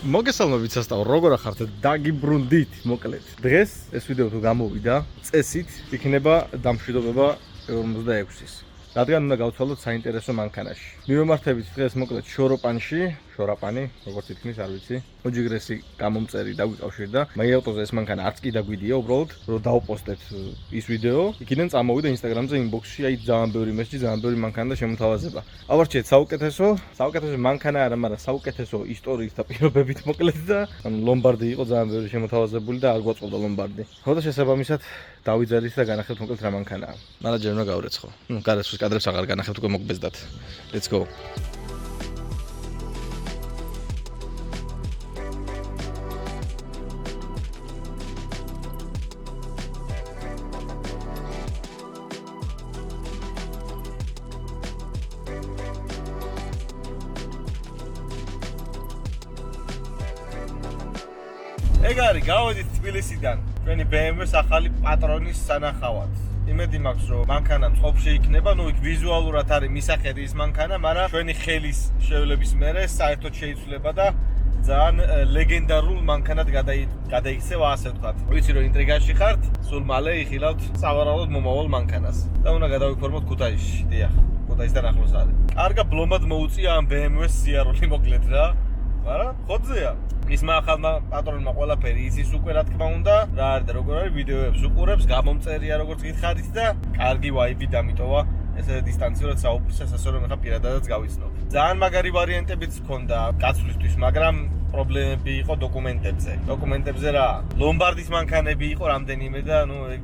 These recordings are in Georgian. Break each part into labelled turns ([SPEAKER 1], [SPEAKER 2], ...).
[SPEAKER 1] მოგესალმებით სასტავ, როგორ ახართ? დაგიბრუნდით, მოკლედ. დღეს ეს ვიდეო თუ გამოვიდა, წესით იქნება დამშვიდობება 46-ის. რადგან უნდა გავცვალოთ საინტერესო მანქანაში. მივემართებით დღეს მოკლედ შორაპანი, როგორც ითქმის, არ ვიცი. უჯიგრესი გამომწერი დაგვიკავშირდა. მე ავტოზე ეს მანქანა არც კი დაგვიდია, უბრალოდ რომ დავპოსტეთ ის ვიდეო, იქიდან წამოვიდა Instagram-ზე inbox-ში, აი ძალიან ბევრი მესიჯი, ძალიან ბევრი მანქანა და შემოთავაზება. ავარჩიეთ საუკეთესო მანქანა არა, მაგრამ საუკეთესო ისტორიის და პირობებით მოკლედ და ანუ ლომბარდი იყო ძალიან ბევრი შემოთავაზებული და არ გვაწყობდა ლომბარდი. ხო და შესაბამისად დავიძერით და განახებთ მოკლედ რა მანქანაა. მანაჯერი უნდა გავრეცხო. კადრებს აღარ განახებთ, უკვე მოგბეზდათ. Let's go. ეგ არის, გავედით თბილისიდან. ჩვენი BMW-ს ახალი პატრონის სანახავად. იმედი მაქვს, რომ მანქანა მწყობში იქნება, იქ ვიზუალურად არის მისახედი ის მანქანა, მაგრამ ჩვენი ხელის შევლების მერე საერთოდ შეიცვლება და ძალიან ლეგენდარულ მანქანად გადაიქცევა, ასე ვთქვათ. ვიცი რომ ინტრიგაში ხართ, სულ მალე იხილავთ სავარაუდოდ მომავალ მანქანას. და უნდა გადავიფორმოთ ქუთაისში, დიახ, ქუთაისთან ახლოს არის. კარგა ბლომად მოუწია ამ BMW-ს სიარული მოკლედ რა. მაგრამ ხოძეა. ისმა ახალმა პატრონმა ყველაფერი იცის უკვე რა თქმა უნდა, რა არის და როგორ არის ვიდეოებს უყურებს, გამომწერია როგორც გითხარით და კარგი ვაიბი დამიტოვა ესე დისტანციურად საუბრისას, ასე რომ ეხა პირადადაც გავიცნობ. ძალიან მაგარი ვარიანტებიც ჰქონდა კაცვლისთვის, მაგრამ პრობლემები იყო დოკუმენტებზე რა. ლომბარდის მანქანები იყო რამდენიმე და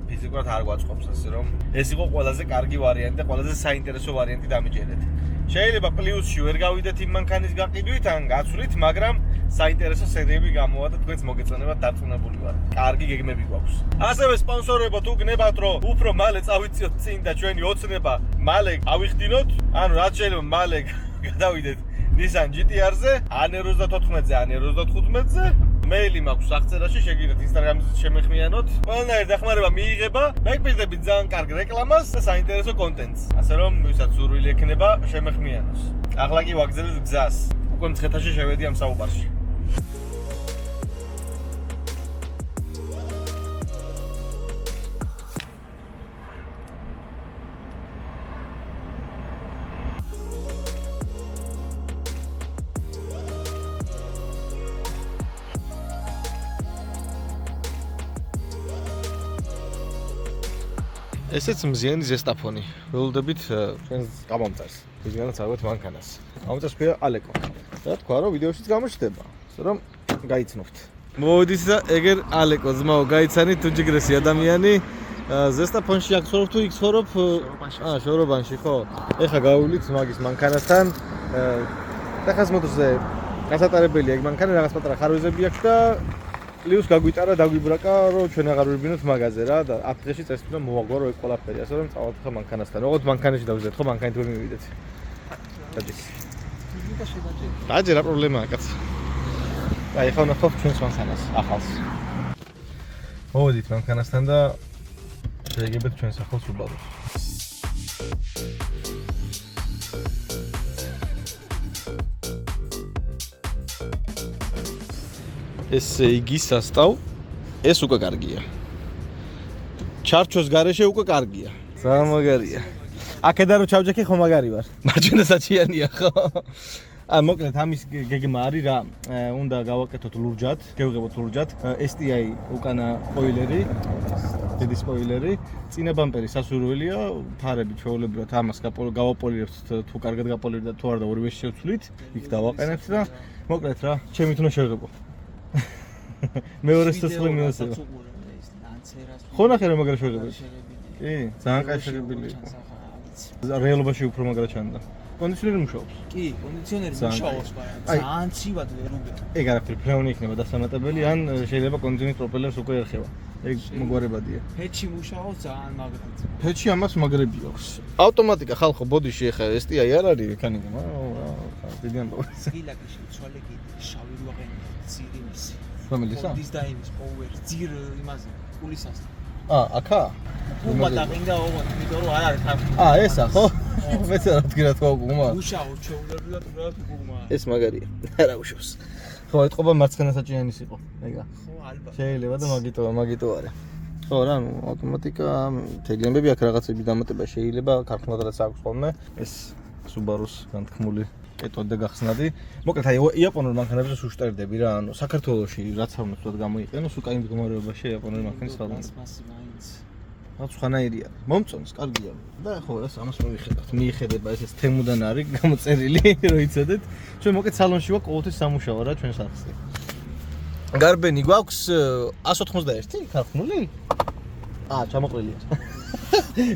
[SPEAKER 1] ფიზიკურად არ გვაწყობს, ასე რომ ეს იყო ყველაზე კარგი ვარიანტი და ყველაზე საინტერესო ვარიანტი დამიჯერეთ. შეიძლება პლუსში ვერ გავიდეთ იმ მანქანის გაყიდვით ან გაცვლით, მაგრამ საინტერესო სერიები გამოვა და თქვენც მოგეწონებათ, დარწმუნებული ვარ. კარგი გეგმები გვაქვს. ასევე სპონსორებო თუ გნებავთ, რომ უფრო მალე წავიწიოთ წინ და ჩვენი ოცნება მალე ავიხდინოთ, ანუ რაც შეიძლება მალე გადავიდეთ Nissan GT-R-ზე, ან 94-ზე, ან 95-ზე. მეილი მაქვს აღწერაში, შეგიძლიათ Instagram-ზე შემეხმიანოთ. ყველანაირი დახმარება მიიღება. მეგბიზდებით ძალიან კარგ რეკლამას და საინტერესო კონტენტს. ასე რომ, ვისაც სურვილი ექნება, შემეხმიანოს. ახლა კი ვაგზავნეთ გზას. უკვე მცხეთაში შევედი ამ საუბარში. ესეც მზიანი ზესტაფონი. ველოდებით ჩვენს გამომწერს. ისგანაც აღვეთ მანქანას. გამომწერს ქვია ალეკო. და თქვა რომ ვიდეოშიც გამოჩნდება. ასე რომ გაიცნობთ. მოვიდით და ეგერ ალეკო ძმაო, გაიცანით თუ ჯიგრესი ადამიანი. ზესტაფონში აქ ცხოვრობ თუ იქ ცხოვრობ? შორობანში ხო? ეხა გავივლით მაგის მანქანასთან. დახას მოტოზე გასატარებელია ეგ მანქანა, რაღაც პატარა ხარვეზები აქვს და პლუს გაგვიტარა, დაგვიბრაკა, რომ ჩვენ აღარ ვიბინოთ მაგაზე რა და 10 დღეში წესით რომ მოვაგვარო ეგ ყველაფერი, ასე რომ წავალთ ხა მანქანასთან. როგორც მანქანაში დავზეთ, ხო მანქანით ვერ მივიდეთ. დადის. დაჯერ რა პრობლემაა, კაცო. აი, ხა ნახავთ ჩვენს მანქანას, ახალს. მოვედით მანქანასთან და შეგებეთ ჩვენს ახალ Subaru-ს. ესე იგი სასტავ, ეს უკვე კარგია. ჩარჩოს გარეშე უკვე კარგია. ძალიან მაგარია. აქედან რო ჩავჯექი ხო მაგარი ვარ. მარჯვენა საჩიანია ხო? მოკლედ ამის გეგმა არის რა, უნდა გავაკეთოთ ლურჯად, გევღებოთ ლურჯად. STI უკანა სპოილერი, დიდი სპოილერი, წინა ბამპერი სასურველია, ფარები ჩვეულებრივად ამას გავაპოლირებთ თუ კარგად გაპოლირდა თუ არა და ორივე შევცვლით, იქ დავაყენებთ და მოკლედ რა, ჩემი თუნდა შევღებო. მეორე სიცოცხლე მიოსება. ხო ნახე რომ მაგარ შეგებდი. კი, ძალიან კაი შეგებილი იყო. რეალობაში უფრო მაგრა ჩანდა. კონდიციონერი მუშაობს. კი, კონდიციონერი მუშაობს, მაგრამ ძალიან ცივად ვერ უბეჭ. ეგ არაფერი ფრეონი იქნება დასამატებელი, ან შეიძლება კონდიციონერის პროპელერს უკვე ერხება. ეგ მოგვარებადია. ფეჩი მუშაობს ძალიან მაგრად. ფეჩი ამას მაგრები აქვს. ავტომატიკა ხალხო ბოდიში ეხა STI არ არის მექანიკა, დიდი ამბავი. გილაკი შეცვალე კიდე შავი რუაღენი ძირიმისი. რომელისა? დიზაინის პოვერ ძირ იმაზე პულისასთან. აქა? უმა დაგინდა ოღონდ, იმიტომ რომ არ არის ხარ. ესა ხო? მეც რა თქვი რა თქვა უკუმა. უშაო, ჩეულებრივად უბრალოდ უკუმა. ეს მაგარია. არა უშავს. ხო, ეთყობა მარცხენა საჭიანის იყო. ეგა.
[SPEAKER 2] ხო, ალბათ.
[SPEAKER 1] შეიძლება და მაგიტო არა. ხო რა, ავტომატიკა, თეგლემები აქ რაღაცები დამატება შეიძლება, ქარხნადაც აქვს ხოლმე ეს Subaru-ს განთქმული კეტოდი და გახსნადი. მოკლედ აი იაპონურ მანქანებზე სუშტერდები რა, ანუ საქართველოში რაც არ უნდა გამოიყენოს, უკაინ მდგომარეობაში იაპონური მანქანის ხალხი. რაც ხანაირია. მომწონს, კარგია. და ხო, ეს ამას მივიხედავთ. მიიხედება ეს თემუდან არის გამოწერილი, რო იცოდეთ. ჩვენ მოკლედ სალონში ვარ, ყოველთვის სამუშაო რა ჩვენ სახში. გარბენი გვაქვს 191 ქარხნული? ჩამოყრილია.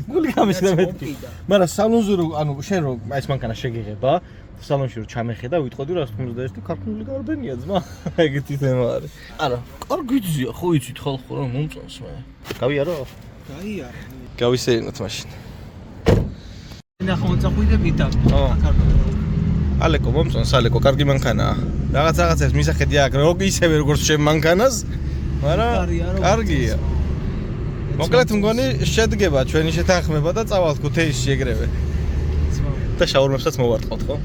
[SPEAKER 1] გული გამიშდა მეთქი. მაგრამ სალონზე რო ანუ შენ რო ეს მანქანა შეგიღება, სალონში რო ჩამეხედა, ვიტყოდი 191 ქარხნული გარბენია ძმა. ეგეთი თემა არის. არა, კარგია, ხო იცით ხალხო რა მომწონს მე. გავიარო?
[SPEAKER 2] გაიარა.
[SPEAKER 1] გავისეირნოთ მაშინ.
[SPEAKER 2] ნახო წახვიდე მიდა.
[SPEAKER 1] ალეკო მომწონს, ალეკო კარგი მანქანაა. რაღაცას მისახედი აქ როგორ ისევე როგორც შენ მანქანას, მაგრამ კარგია. მოკლედ მგონი შედგება ჩვენი შეთანხმება და წავალთ ქუთეისში ეგრევე. და შაურმებსაც მოვარტყოთ, ხო?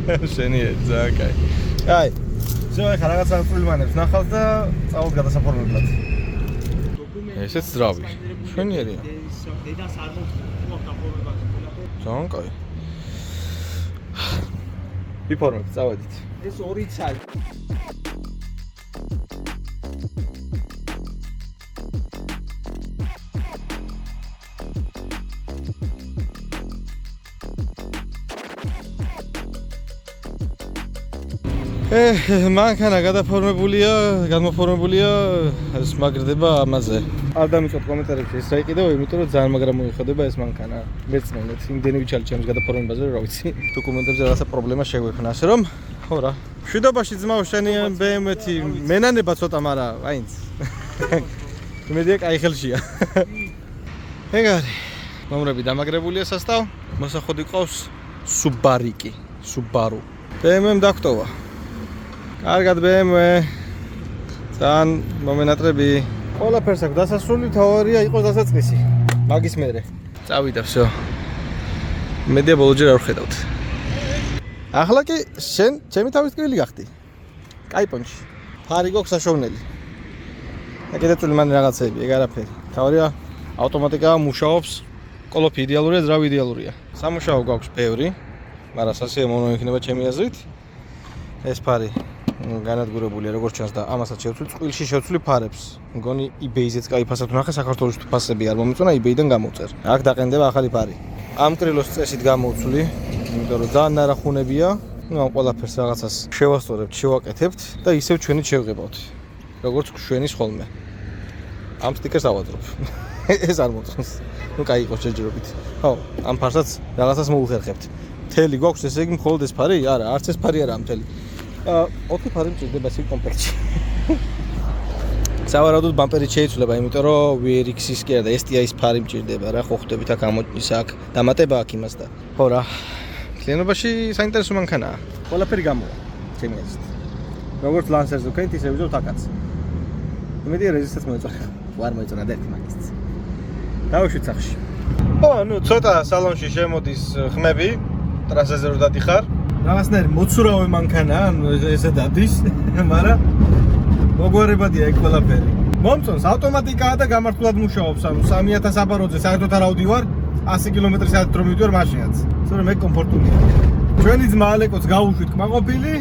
[SPEAKER 1] შენია, ძალიან კაი. აი, ზოგი ხარ რაღაცა პრობლემებს ნახავთ და წავალთ გადასაფორმებლად. ესეც ძრავი. შენიერია.
[SPEAKER 2] დედას არ მოხდა დაფორმებაზე.
[SPEAKER 1] ძალიან კაი. ვიფორმებთ, წავედით.
[SPEAKER 2] ეს 2 წელი.
[SPEAKER 1] მანქანა გადაფორმებულია, გამოფორმებულია, ეს მაგრდება ამაზე. არ დამიწოთ კომენტარებში ეს რა იყიდაო, იმიტომ რომ ძალიან მაგრა მოიხდება ეს მანქანა. მეცნიერად იმდენი ვიჩალე ჩემს გადაფორმებაზე, რა ვიცი. დოკუმენტებზე რაღაცა პრობლემა შეგვექნა, ასე რომ, ხო რა. მშვიდობაში ძმაო შენი BMW-ი მენანება ცოტა, მაგრამ აინც. იმედია კაი ხელშია. ეგ არის. ნომრები დამაგრებულია სასტავ, მოსახოდი ყავს Subariki, Subaru. BMW-მ დაგტოვა. კარგად BMW. ძალიან მომენატრები. ყველაფერს აქვს დასასრული, თავარია იყოს დასაწყისი. მაგის მერე. წავიდა всё. მედია ბოლოჯერ არ ხედავთ. ახლა კი შენ ჩემი თავის ტკივილი გახდი. კაი პონჩი. ფარი გვაქვს საშოვნელი. აკეთებული მან რაღაცები, ეგ არაფერი. თავარია ავტომატიკა მუშაობს. კოლოფი იდეალურია, ძრავი იდეალურია. სამუშაო გვაქვს ბევრი, მაგრამ სასიე მოიქნება ჩემი აზრით. ეს ფარი განადგურებულია როგორც ჩანს და ამასაც შევცვლი წყვილში შევცვლი ფარებს. მგონი eBay-ზეც კაი ფასად ვნახე, საქართველოს ფასები არ მომიწონა, eBay-დან გამოვწერ. აქ დაყენდება ახალი ფარი. ამ კრილოს წესით გამოვცვლი, იმიტომ რომ ძალიან ნარახუნებია. ნუ ამ ყველაფერს რაღაცას შევასწორებთ, შევაკეთებთ და ისევ ჩვენით შევღებავთ. როგორც ჩვენის ხოლმე. ამ სტიკერს ავაძრობ. ეს არ მოწონს. ნუ კაი იყოს შეჯერობით. ხო, ამ ფარსაც რაღაცას მოუხერხებთ. მთელი გვაქვს ესე იგი მხოლოდ ეს ფარი? არა, არც ეს ფარი არაა მთელი. 4 ფარი მჭირდება ეს კომპლექტში. სავარაუდოდ ბამპერი შეიცვლება, იმიტომ რომ WRX-ის კი არა და STI-ის ფარი მჭირდება რა, ხო ხვდებით აქ ამოჭნის აქ, დამატება აქ იმას და. ხო რა. კლიანობაში საინტერესო მანქანაა. ყველაფერი გამოვა, ჩემი აზრით. როგორც Lancer-ზე ვქენით, ისე ვიზავთ აქაც. იმედია რეზისტენს მოეწონა. ვარ მოეწონა და ერთი მაგის. დავუშვით სახში. ხო, ნუ ცოტა სალონში შემოდის ხმები, ტრასაზე რო დადიხარ. რაღაცნაირი მოცურავე მანქანაა, ანუ ესე დადის, მაგრამ მოგვარებადია ეგ ყველაფერი. მომწონს, ავტომატიკაა და გამართულად მუშაობს, ანუ 3000 აბაროზე საერთოდ არ ავდივარ, 100 კმ/სთ რომ მივდივარ მაშინაც. სწორედ მე კომფორტულია. ჩვენი ძმა ალეკოც გავუშვით კმაყოფილი,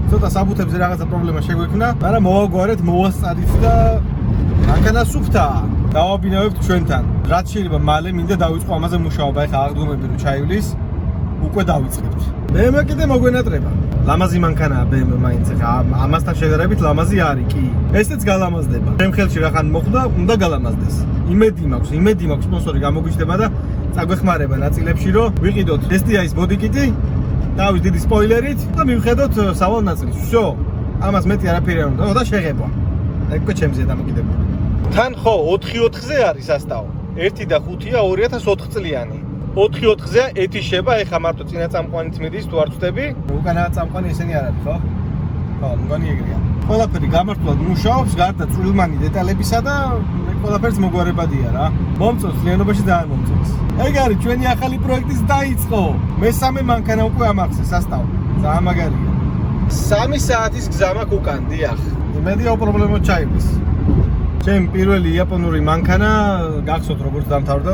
[SPEAKER 1] ცოტა საბუთებზე რაღაცა პრობლემა შეგვექნა, მაგრამ მოვაგვარეთ, მოვასწარით და მანქანა სუფთაა. დავაბინავებთ ჩვენთან. რაც შეიძლება მალე მინდა დავიწყო ამაზე მუშაობა, ეხლა აღდგომები რო ჩაივლის, უკვე დავიწყებთ. BMW კიდე მოგვენატრება. ლამაზი მანქანაა BMW მაინც ეხლა ამასთან შედარებით ლამაზი არის კი. ესეც გალამაზდება. ჩემ ხელში რახან მოხდა, უნდა გალამაზდეს. იმედი მაქვს სპონსორი გამოგვიჩნდება და წაგვეხმარება ნაწილებში რომ ვიყიდოთ STI-ის ბოდიკიტი, თავის დიდი სპოილერით და მივხედოთ სავალ ნაწილს. всё. ამას მეტი არაფერი არ უნდა და შეღება. ეგ უკვე ჩემზეა დამოკიდებული. თან ხო 4-4-ზე არის სასტავ. 1 და 5-ია 2004 წლიანი. 4-4-ზეა ეთიშება, ეხა მარტო წინა წამყვანით მიდის თუ არ ვწდები. უკანა წამყვანი ესენი არ არის, ხო? ხო, მგონი ეგრეა. ყველაფერი გამართულად მუშაობს, გარდა წვრილმანი დეტალებისა და ყველაფერს მოგვარებადია რა. მომწონს, ლიანობაში ძალიან მომწონს. ეგ არის ჩვენი ახალი პროექტის დაიწყო. მესამე მანქანა უკვე ამახსე სასტავ. ძალიან მაგარია. 3 საათის გზა მაქვს უკან, დიახ. იმედია პრობლემა ჩაივლის. ჩემი პირველი იაპონური მანქანა გახსოვთ როგორც დამთავრდა,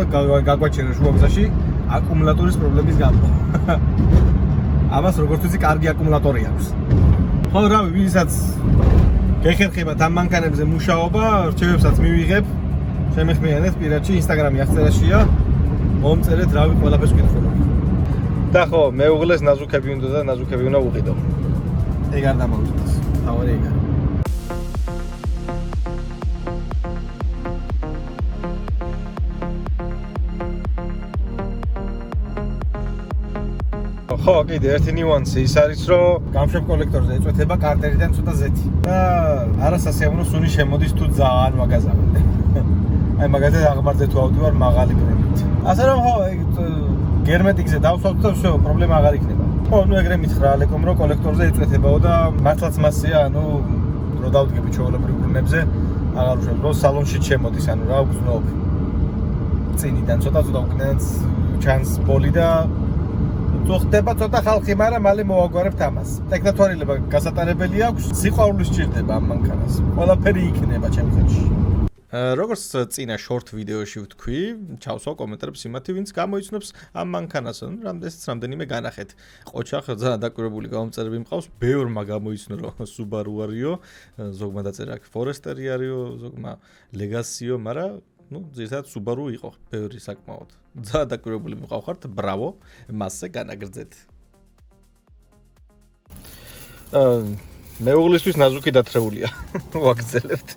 [SPEAKER 1] გაგვაჩერა შუაგზაში აკუმულატორის პრობლემის გამო. ამას როგორც ვიცი, კარგი აკუმულატორი აქვს. ხო, რავი, ვისაც გეხერხებათ ამ მანქანებზე მუშაობა, რჩევებსაც მივიღებ. შემეხმიანეთ პირადში, Instagram-ი აღწერაშია. მომწერეთ, რავი, ყველაფერს ვკითხულობ. და ხო, მეუღლეს ნაზუქები უნდა და ნაზუქები უნდა უყიდო. ეგ არ დამოვიწყდეს. თავარი ეგ არის. ხო, კიდე ერთი ნიუანსი ის არის, რომ გამშვებ კოლექტორზე ეწვეთება კარტერიდან ცოტა ზეთი. და არასასიამოვნო სუნი შემოდის თუ ძალიან მაგაზავენ. აი მაგათი აღმართზე თუ ავდივარ მაღალი ბრუნვით. ასე რომ ხო, გერმეტიკზე დავსვავთ და всё, პრობლემა აღარ იქნება. ხო, ნუ ეგრე მითხრა ალეკომ, რომ კოლექტორზე ეწვეთებაო და მართლაც მასეა, ანუ რო დავდგები ჩვეულებრივ ბრუნებზე, აღარ უშვებ, რომ სალონში შემოდის, ანუ რა უგზნობ. წინიდან ცოტა უკნენს ჩანს ბოლი და ხდება ცოტა ხალხი, მაგრამ მალე მოვაგვარებთ ამას. ტექნათვალილება გასატარებელი აქვს, სიყვარული სჭირდება ამ მანქანას. ყველაფერი იქნება ჩემი ხელში. როგორც წინა short ვიდეოში ვთქვი, ჩავსვავ კომენტარებს იმათი, ვინც გამოიცნობს ამ მანქანას, რამდენიმე განახეთ. ყოჩახ ძალიან დაკვირვებული გამომწერები მყავს, ბევრმა გამოიცნო, რომ Subaru არისო, ზოგმა დაწერა Forester არისო, ზოგმა Legacy-ო, მაგრამ ну, ზოგადად Subaru იყო, ბევრი საკმაოდ. ძალიან დაკვირვებული მყავხართ, ბრავო, მასზე განაგრძეთ. მეუღლისთვის ნაზუკი დათრეულია. ვაგრძელებთ.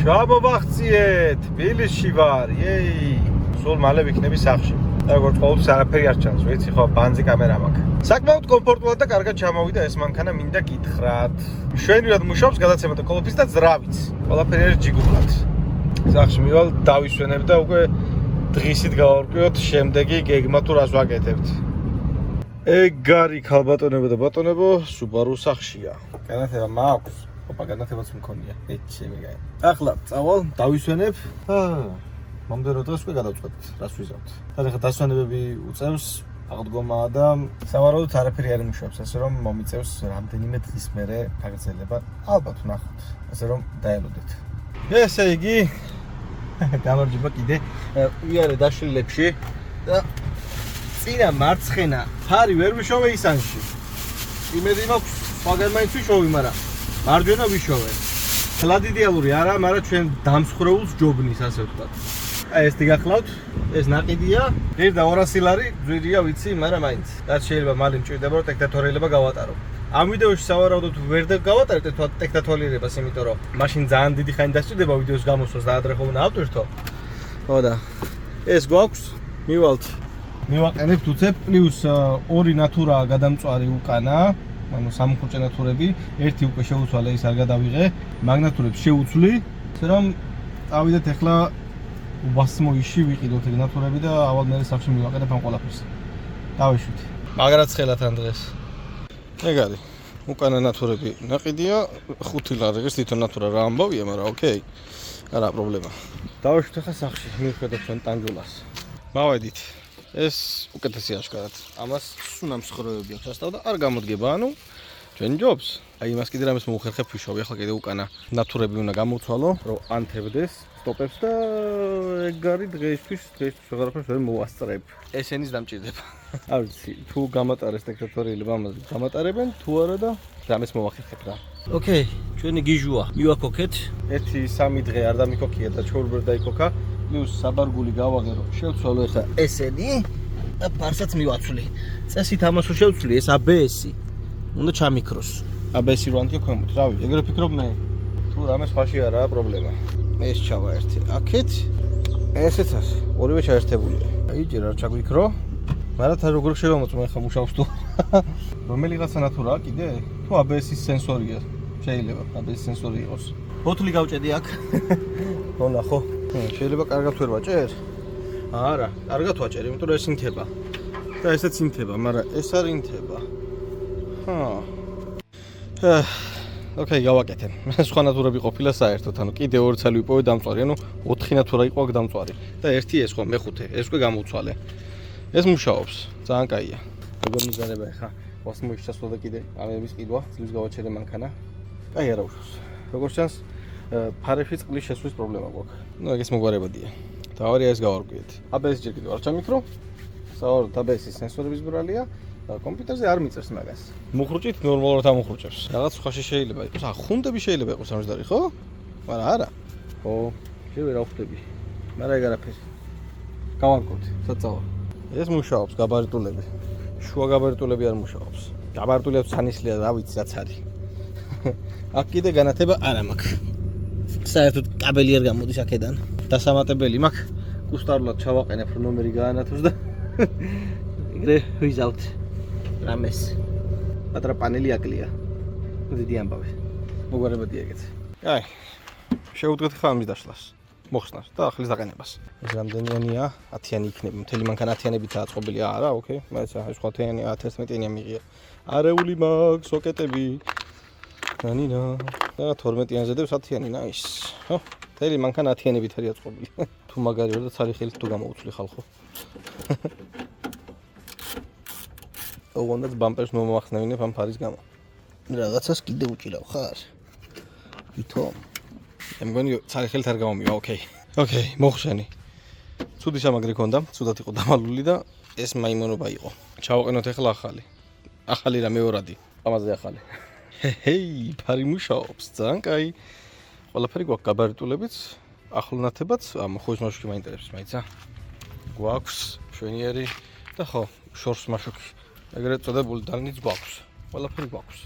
[SPEAKER 1] გამოვახციეთ, თბილისში ვარ, იეი. სულ მალე ვიქნები სახლში. და როგორც ყოველთვის არაფერი არ ჩანს, ვიცი ხო, ბანძი კამერა მაქვს. საკმაოდ კომფორტულად და კარგად ჩამოვიდა ეს მანქანა, მინდა გითხრათ. მშვენივრად მუშაობს, გადაცემათა კოლოფის და ძრავიც. ყველაფერი არის ჯიგულად. სახლში მივალ, დავისვენებ და უკვე დღისით გავარკვიოთ შემდეგი გეგმა თუ რას ვაკეთებთ. ეგ არის ქალბატონებო და ბატონებო, Subaru სახლშია. განათება მაქვს. ოპა, განათებაც მქონია. ეჩემიგაი. ახლა წავალ, დავისვენებ. მომდერო დღეს უკვე გადავწყვეტთ, რას ვიზავთ. და ახლა დასვენებები უწევს, აღდგომაა და სავარაუდოდ არაფერი არ იმუშავებს, ასე რომ მომიწევს რამდენიმე დღის მერე გაგრძელება. ალბათ ვნახოთ, ასე რომ დაელოდეთ. ესე იგი, გამარჯობა კიდე. ვიარე დაშლილებში და წინა მარცხენა ფარი ვერ ვიშოვე ისანში. იმედი მაქვს, სხვაგან მაინც ვიშოვი, მაგრამ მარჯვენა ვიშოვე. ხლად იდეალური არა, მაგრამ ჩვენ დამსხრეულს ჯობნის, ასე ვთქვათ. აი ეს დიგახლავთ, ეს ნაყიდია, 1-200 ლარი, ძვირია ვიცი, მაგრამ მაინც. რაც შეიძლება მალე მჭირდება, რომ ტექნათვალიერება გავატარო. ამ ვიდეოში სავარაუდოდ ვერ გავატარებ ტექნათვალიერებას, იმიტომ რომ მაშინ ძალიან დიდი ხანი დასჭირდება ვიდეოს გამოსვლას და ადრე ხომ უნდა ავტვირთო. ხო და ეს გვაქვს, მივალთ. მივაყენებთ უცებ პლუს 2 ნატურაა გადამწვარი უკანა. ანუ სამხუჭე ნატურები, ერთი უკვე შეუცვალე, ის არ გადავიღე, მაგნატურებს შეუცვლი, ასე რომ წავიდეთ ახლა უბასმოიში ვიყიდოთ ეგ ნატურები და ავალ მე სახში მივაყენებ ამ ყველაფერს. დავიშვით. მაგრაც ხელათ ამ დღეს. ეგ არის. უკანა ნატურები ნაყიდია, 5 ლარი ღირს თვითონ ნატურა რა ამბავია, მაგრამ ოკეი. არა პრობლემა. დავიშვით ახლა სახში, მივხედოთ ჩვენ ტანგულას. მავედით. ეს უკეთესი აშკარად. ამას სუნამ სხროები აქვს ასტავ და არ გამოდგება, ანუ ჩვენ ჯობს. აი იმას კიდე რამეს მოუხერხებ ვიშოვი, ახლა კიდე უკანა ნატურები უნდა გამოვცვალო, რომ ანთებდეს სტოპებს და ეგ არის დღეისთვის ვეღარაფერს ვერ მოვასწრებ. ესენის დამჭირდება. არ ვიცი, თუ გამატარეს ტექნათვალიერება ამაზე, გამატარებენ თუ არა და რამეს მოვახერხებ რა. ოკეი, ჩვენი გიჟუა მივაქოქეთ. 1-3 დღე არ დამიქოქია და ჩორბერ დაიქოქა. პლუს საბარგული გავაღერო, შევცვალო ახლა ესენი და ფარსაც მივაცვლი. წესით ამას რო შევცვლი, ეს ABS-ი უნდა ჩამიქროს. ABS-ი რო ანთიო ქვემოთ, რავი, ეგრე ფიქრობ მე. თუ რამე სხვაში არაა პრობლემა. ეს ჩავა ერთი აქეთ. ესეც არის, ორივე ჩაერთებულია. იჯერ არ ჩაგვიქრო. მაგრამ თან როგორ შევამოწმე ახლა მუშაობს თუ. რომელიღაცა ნატურაა კიდე? თუ ABS-ის სენსორია. შეიძლება ABS-ის სენსორი იყოს. ბოთლი გავჭედი აქ. ნახო. შეიძლება კარგად ვერ ვაჭერ? არა, კარგად ვაჭერ, იმიტომ რომ ეს ინთება. და ესეც ინთება, მაგრამ ეს არ ინთება.
[SPEAKER 3] ოკეი, გავაკეთე. სხვა ნატურები ყოფილა საერთოდ, ანუ კიდე 2 წელი ვიპოვე დამწვარი, ანუ 4 ნატურა იყო აქ დამწვარი. და ერთი ეს ხო, მეხუთე, ეს უკვე გამოვცვალე. ეს მუშაობს, ძალიან კაია. როგორ მიზარება ხა? ვას მოიშჩასო და კიდე ამების ყიდვა, წლის გავაჩერე მანქანა. კაი არა უშავს. როგორც ჩანს, ფარეში წყლის შესვლის პრობლემა გვაქვს. ნუ ეგ ეს მოგვარებადია. დავარია ეს გავარკვიეთ. ABS ჯერ კიდევ არ ჩამიქრო. საერთოდ ABS-ის სენსორების ბრალია. კომპიუტერზე არ მიწერს მაგას. მუხრუჭით ნორმალურად ამუხრუჭებს. რაღაც ხაში შეიძლება იყოს. ხუნდები შეიძლება იყოს ამჟდარი, ხო? მაგრამ არა. ხო, შე ვერ ავხვდები. მაგრამ ეგ არაფერი. გავარკვევთ, საწავა. ეს მუშაობს გაბარიტულები. შუა გაბარიტულები არ მუშაობს. გაბარიტულებს სანისლია, რა ვიცი, რაც არის. აქ კიდე განათება არ მაქვს. საერთოდ კაბელი არ გამოდის აქედან. დასამატებელი მაქვს. კუსტარულად ჩავაყენებ, რომ ნომერი გაანათოს და ეგრე ვიზავთ. რამეს. პატრა პანელი აკლია. დიდი ამბავი. მოგვარებადია ეგეც. აი. შეუდგეთ ხა ამის დაშლას. მოხსნას და ახლის დაყენებას. ეს რამდენიანია? 10-იანი იქნება. მთელი მანქანა 10-იანებით აწყობილია. არა, ოკეი. მეც აი სხვა 10-იანი, 11-იანი მიღია. არეული მაქვს, სოკეტები. ნანინა. და 12-იანზე დევს 10-იანი, ნაის. ხო? მთელი მანქანა 10-იანებით არის აწყობილი. თუ მაგარი ვარ და ცალი ხელით თუ გამოუცვლი ხალხო. ოღონდ ბამპერს მომახსნევინებ ამ ფარის გამო. რაღაცას კიდე უჭირავ ხარ? ვითომ? მგონი ცალი ხელით არ გამომივა, ოკეი. ოკეი, მოხშენი. ცუდი სამაგრი ქონდა, ცუდად იყო დამალული და ეს მაიმონობა იყო. ჩავაყენოთ ახლა ახალი. ახალი რა მეორადი, ამაზე ახალი. ჰეი, ფარი მუშაობს, ძალიან კაი. ყველაფერი გვაქვს გაბარიტულებიც, ახლონათებაც, ხოის მაშუქი მაინტერესებს, მაიცა. გვაქვს შვენიერი და ხო, შორს მაშუქი. ეგრეთ წოდებული დალნიც გვაქვს. ყველაფერი გვაქვს.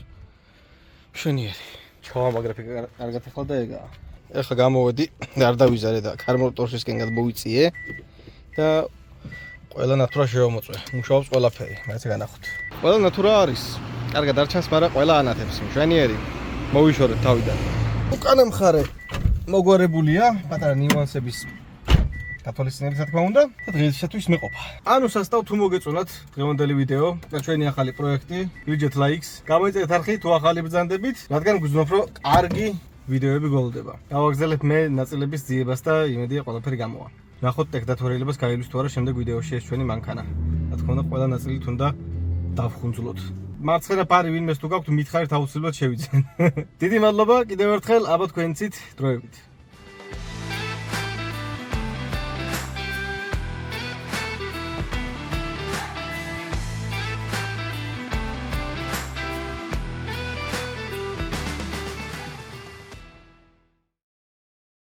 [SPEAKER 3] შვენიერი. ჩავამაგრებ კარგად ახლა და ეგაა. ეხლა გამოვედი და არ დავიზარე და კარმოტორშისკენ გადმოვიწიე და ყველა ნატურა შევამოწვე. მუშაობს ყველაფერი, მეც განახოთ. ყველა ნატურა არის. კარგად არ ჩანს, მაგრამ ყველა ანათებს. შვენიერი. მოვიშორეთ თავიდან. უკანა მხარე მოგვარებულია, პატარა ნიუანსების კათოლიციზმის რა თქმა უნდა და დღეისათვის მეყოფა. ანუ სასტავ თუ მოგეწონათ დღევანდელი ვიდეო და ჩვენი ახალი პროექტი, ვიჯეთ ლაიქს, გამოიწერეთ არხი თუ ახალი ბრძანდებით, რადგან გვიზნობ რომ კარგი ვიდეოები გველოდება. გავაგზავნებ მე ნაწილების ძიებას და იმედია ყველაფერი გამოვა. ნახოთ ტექნატურელებას გაივლით თუ არა შემდეგ ვიდეოში ეს ჩვენი მანქანა. რა თქმა უნდა ყველა ნაწილით უნდა დავხუნძლოთ. მარცხენა ფარი ვინმეს თუ გაქვთ მითხარით აუცილებლად შევიძენ. დიდი მადლობა კიდევ ერთხელ აბა თქვენიცით დროებით.